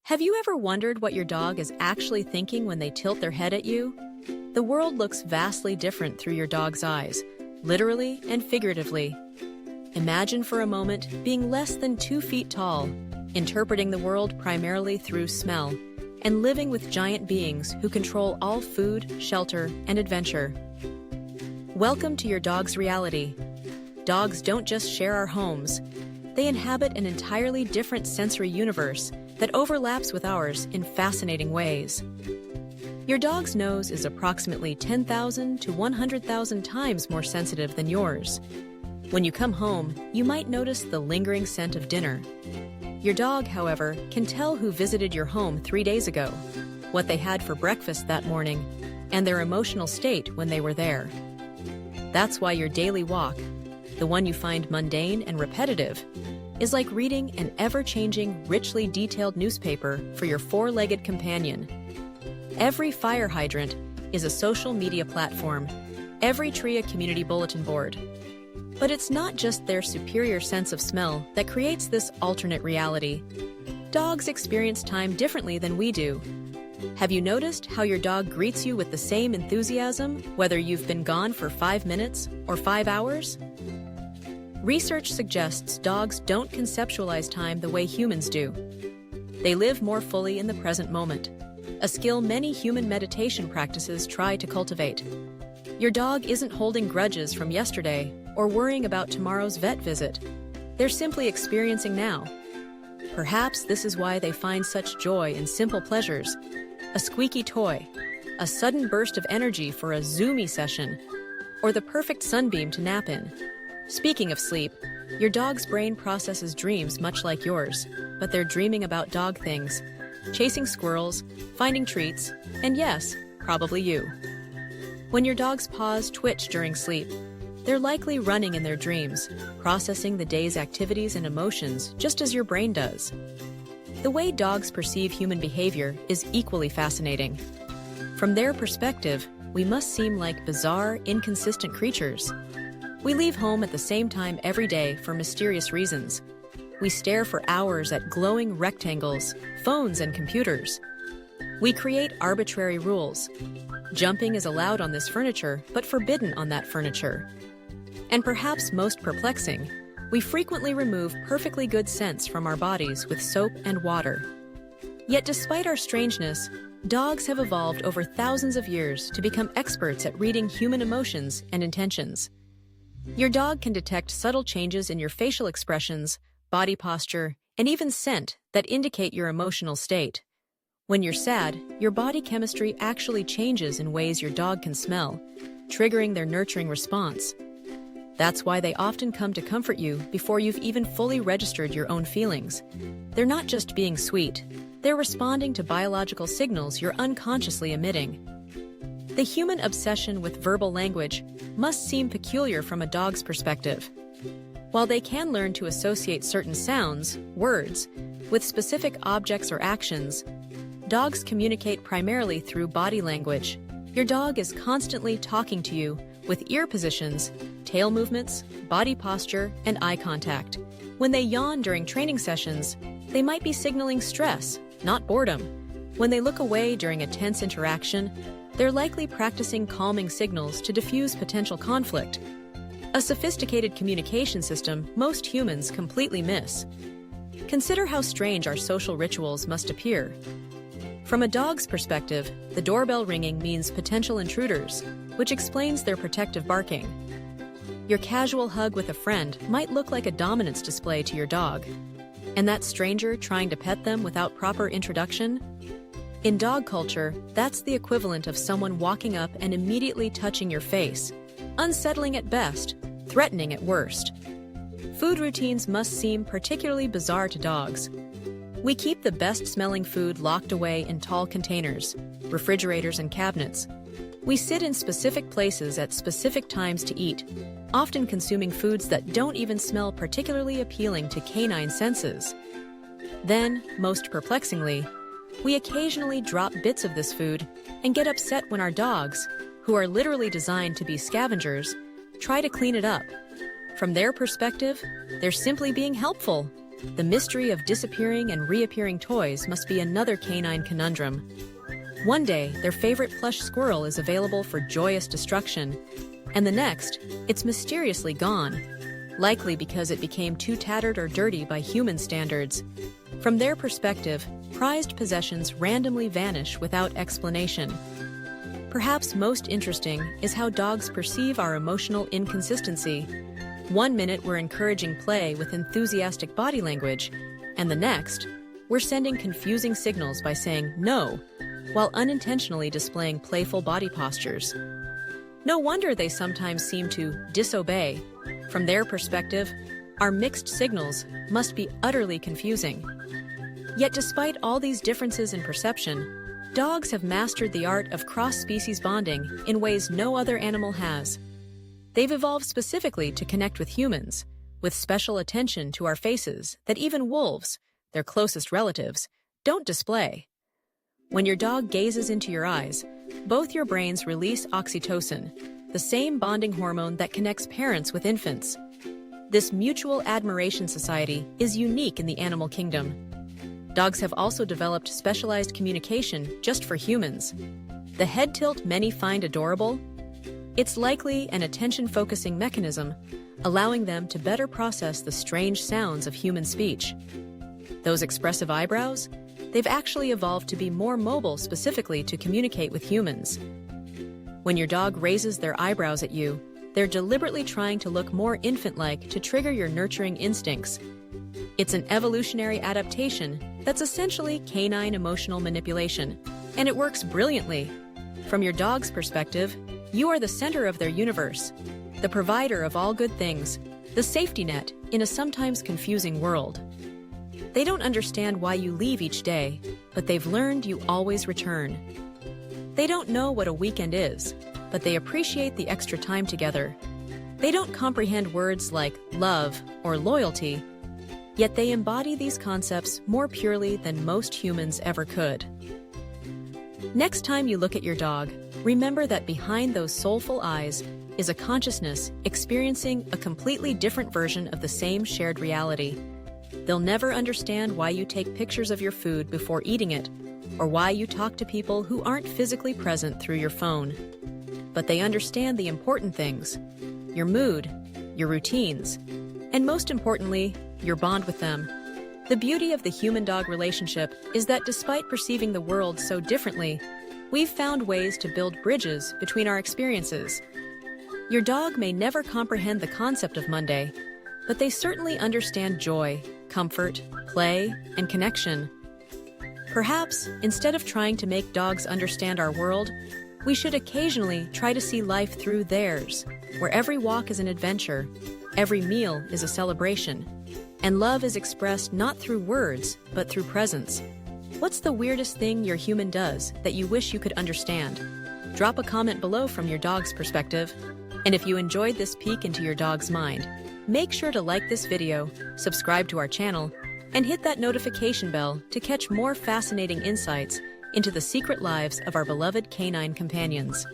Have you ever wondered what your dog is actually thinking when they tilt their head at you? The world looks vastly different through your dog's eyes, literally and figuratively. Imagine for a moment being less than 2 feet tall, interpreting the world primarily through smell, and living with giant beings who control all food, shelter, and adventure. Welcome to your dog's reality. Dogs don't just share our homes. They inhabit an entirely different sensory universe that overlaps with ours in fascinating ways. Your dog's nose is approximately 10,000 to 100,000 times more sensitive than yours. When you come home, you might notice the lingering scent of dinner. Your dog, however, can tell who visited your home 3 days ago, what they had for breakfast that morning, and their emotional state when they were there. That's why your daily walk, the one you find mundane and repetitive, is like reading an ever-changing, richly detailed newspaper for your four-legged companion. Every fire hydrant is a social media platform, every tree a community bulletin board. But it's not just their superior sense of smell that creates this alternate reality. Dogs experience time differently than we do. Have you noticed how your dog greets you with the same enthusiasm, whether you've been gone for 5 minutes or 5 hours? Research suggests dogs don't conceptualize time the way humans do. They live more fully in the present moment, a skill many human meditation practices try to cultivate. Your dog isn't holding grudges from yesterday or worrying about tomorrow's vet visit. They're simply experiencing now. Perhaps this is why they find such joy in simple pleasures: a squeaky toy, a sudden burst of energy for a zoomy session, or the perfect sunbeam to nap in. Speaking of sleep, your dog's brain processes dreams much like yours, but they're dreaming about dog things, chasing squirrels, finding treats, and yes, probably you. When your dog's paws twitch during sleep, they're likely running in their dreams, processing the day's activities and emotions just as your brain does. The way dogs perceive human behavior is equally fascinating. From their perspective, we must seem like bizarre, inconsistent creatures. We leave home at the same time every day for mysterious reasons. We stare for hours at glowing rectangles, phones, and computers. We create arbitrary rules. Jumping is allowed on this furniture, but forbidden on that furniture. And perhaps most perplexing, we frequently remove perfectly good scents from our bodies with soap and water. Yet despite our strangeness, dogs have evolved over thousands of years to become experts at reading human emotions and intentions. Your dog can detect subtle changes in your facial expressions, body posture, and even scent that indicate your emotional state. When you're sad, your body chemistry actually changes in ways your dog can smell, triggering their nurturing response. That's why they often come to comfort you before you've even fully registered your own feelings. They're not just being sweet, they're responding to biological signals you're unconsciously emitting. The human obsession with verbal language must seem peculiar from a dog's perspective. While they can learn to associate certain sounds, words, with specific objects or actions, dogs communicate primarily through body language. Your dog is constantly talking to you with ear positions, tail movements, body posture, and eye contact. When they yawn during training sessions, they might be signaling stress, not boredom. When they look away during a tense interaction, they're likely practicing calming signals to diffuse potential conflict. A sophisticated communication system most humans completely miss. Consider how strange our social rituals must appear. From a dog's perspective, the doorbell ringing means potential intruders, which explains their protective barking. Your casual hug with a friend might look like a dominance display to your dog. And that stranger trying to pet them without proper introduction? In dog culture, that's the equivalent of someone walking up and immediately touching your face, unsettling at best, threatening at worst. Food routines must seem particularly bizarre to dogs. We keep the best-smelling food locked away in tall containers, refrigerators, and cabinets. We sit in specific places at specific times to eat, often consuming foods that don't even smell particularly appealing to canine senses. Then, most perplexingly, we occasionally drop bits of this food and get upset when our dogs, who are literally designed to be scavengers, try to clean it up. From their perspective, they're simply being helpful, The mystery of disappearing and reappearing toys must be another canine conundrum. One day, their favorite plush squirrel is available for joyous destruction, and the next, it's mysteriously gone, likely because it became too tattered or dirty by human standards. From their perspective, prized possessions randomly vanish without explanation. Perhaps most interesting is how dogs perceive our emotional inconsistency. One minute we're encouraging play with enthusiastic body language, and the next, we're sending confusing signals by saying no, while unintentionally displaying playful body postures. No wonder they sometimes seem to disobey. From their perspective, our mixed signals must be utterly confusing. Yet despite all these differences in perception, dogs have mastered the art of cross-species bonding in ways no other animal has. They've evolved specifically to connect with humans, with special attention to our faces that even wolves, their closest relatives, don't display. When your dog gazes into your eyes, both your brains release oxytocin, the same bonding hormone that connects parents with infants. This mutual admiration society is unique in the animal kingdom. Dogs have also developed specialized communication just for humans. The head tilt many find adorable? It's likely an attention-focusing mechanism, allowing them to better process the strange sounds of human speech. Those expressive eyebrows? They've actually evolved to be more mobile specifically to communicate with humans. When your dog raises their eyebrows at you, they're deliberately trying to look more infant-like to trigger your nurturing instincts. It's an evolutionary adaptation that's essentially canine emotional manipulation, and it works brilliantly. From your dog's perspective, you are the center of their universe, the provider of all good things, the safety net in a sometimes confusing world. They don't understand why you leave each day, but they've learned you always return. They don't know what a weekend is, but they appreciate the extra time together. They don't comprehend words like love or loyalty, yet they embody these concepts more purely than most humans ever could. Next time you look at your dog, remember that behind those soulful eyes is a consciousness experiencing a completely different version of the same shared reality. They'll never understand why you take pictures of your food before eating it, or why you talk to people who aren't physically present through your phone. But they understand the important things: your mood, your routines, and most importantly, your bond with them. The beauty of the human-dog relationship is that despite perceiving the world so differently, we've found ways to build bridges between our experiences. Your dog may never comprehend the concept of Monday, but they certainly understand joy, comfort, play, and connection. Perhaps, instead of trying to make dogs understand our world, we should occasionally try to see life through theirs, where every walk is an adventure, every meal is a celebration, and love is expressed not through words, but through presence. What's the weirdest thing your human does that you wish you could understand? Drop a comment below from your dog's perspective. And if you enjoyed this peek into your dog's mind, make sure to like this video, subscribe to our channel, and hit that notification bell to catch more fascinating insights into the secret lives of our beloved canine companions.